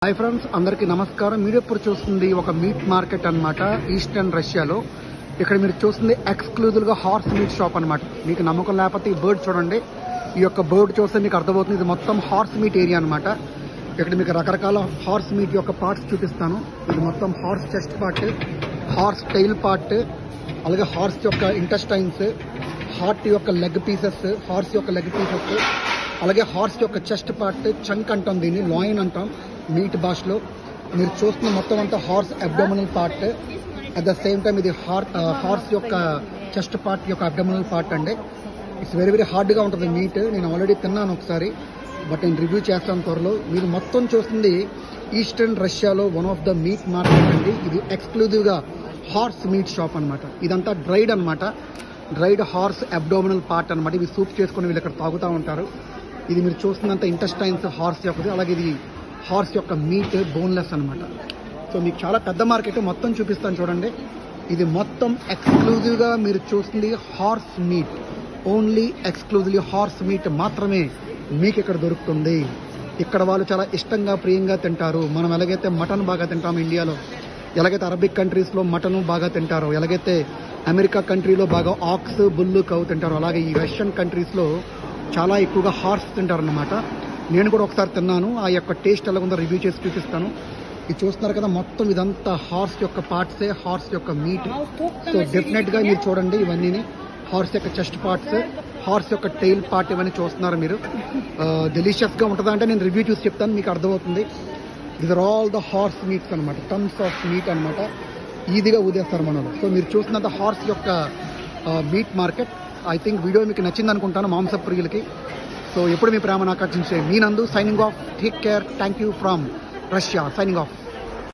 Hi friends, అందరికీ నమస్కారం. మీరు ఇప్పుడు చూస్తుంది ఒక మీట్ మార్కెట్ అన్నమాట, ఈస్టర్న్ రష్యాలో. ఇక్కడ మీరు చూస్తుంది ఎక్స్క్లూజివ్ గా హార్స్ మీట్ షాప్ అన్నమాట. మీకు నమ్మకం లేకపోతే ఈ బర్డ్ చూడండి. ఈ యొక్క బర్డ్ చూస్తే మీకు అర్థమవుతుంది, ఇది మొత్తం హార్స్ మీట్ ఏరియా అన్నమాట. ఇక్కడ మీకు రకరకాల హార్స్ మీట్ యొక్క పార్ట్స్ చూపిస్తాను. ఇది మొత్తం horse chest part, horse tail part, అలాగే హార్స్ యొక్క ఇంటెస్టైన్స్, హార్ట్ యొక్క లెగ్ పీసెస్, హార్స్ యొక్క లెగ్ పీసెస్, అలాగే హార్స్ యొక్క చెస్ట్ పార్ట్, చంక్ అంటాం, దీన్ని లాయిన్ అంటాం మీట్ భాషలో. మీరు చూస్తున్న మొత్తం అంతా horse abdominal part. At the same time ఇది హార్స్ యొక్క చెస్ట్ పార్ట్ యొక్క అబ్డామినల్ పార్ట్ అండి. ఇట్స్ వెరీ వెరీ హార్డ్గా ఉంటుంది మీట్. నేను ఆల్రెడీ తిన్నాను ఒకసారి, బట్ నేను రివ్యూ చేస్తాను త్వరలో. మీరు మొత్తం చూస్తుంది ఈస్టర్న్ రష్యాలో one of the meet market అండి. ఇది ఎక్స్క్లూజివ్గా హార్స్ మీట్ షాప్ అనమాట. ఇదంతా డ్రైడ్ అనమాట, డ్రైడ్ హార్స్ అబ్డామినల్ పార్ట్ అనమాట. ఇవి సూప్ చేసుకుని వీళ్ళు ఇక్కడ తాగుతూ ఉంటారు. ఇది మీరు చూస్తున్నంత ఇంటెస్టైన్స్ హార్స్ యొక్కది, అలాగే ఇది హార్స్ యొక్క మీట్ బోన్లెస్ అనమాట. సో మీకు చాలా పెద్ద మార్కెట్, మొత్తం చూపిస్తాను చూడండి. ఇది మొత్తం ఎక్స్క్లూజివ్గా మీరు చూస్తుంది horse meet, only exclusively horse meet మాత్రమే మీకు ఇక్కడ దొరుకుతుంది. ఇక్కడ వాళ్ళు చాలా ఇష్టంగా ప్రియంగా తింటారు. మనం ఎలాగైతే మటన్ బాగా తింటాము ఇండియాలో, ఎలాగైతే అరబిక్ కంట్రీస్లో మటన్ బాగా తింటారో, ఎలాగైతే అమెరికా కంట్రీలో బాగా ఆక్స్, బుల్లు, కౌ తింటారో, అలాగే ఈ రష్యన్ కంట్రీస్లో చాలా ఎక్కువగా హార్స్ తింటారనమాట. నేను కూడా ఒకసారి తిన్నాను. ఆ యొక్క టేస్ట్ ఎలా ఉందో రివ్యూ చేసి చూపిస్తాను. ఇది చూస్తున్నారు కదా, మొత్తం ఇదంతా హార్స్ యొక్క పార్ట్సే, హార్స్ యొక్క మీట్. సో డెఫినెట్గా మీరు చూడండి, ఇవన్నీ హార్స్ యొక్క చెస్ట్ పార్ట్స్, హార్స్ యొక్క టైల్ పార్ట్, ఇవన్నీ చూస్తున్నారు మీరు. డెలిషియస్గా ఉంటుందా అంటే నేను రివ్యూ చూసి చెప్తాను, మీకు అర్థమవుతుంది. These are all the horse meats అనమాట, టన్స్ ఆఫ్ మీట్ అనమాట. ఈజీగా ఊదేస్తారు మనలో. సో మీరు చూస్తున్నంత హార్స్ యొక్క meat market. I think video మీకు నచ్చింది అనుకుంటాను మాంస ప్రియులకి. సో ఎప్పుడు మీ ప్రేమను ఆకర్షించే మీ నందు signing off. Take care. Thank you from Russia. Signing off.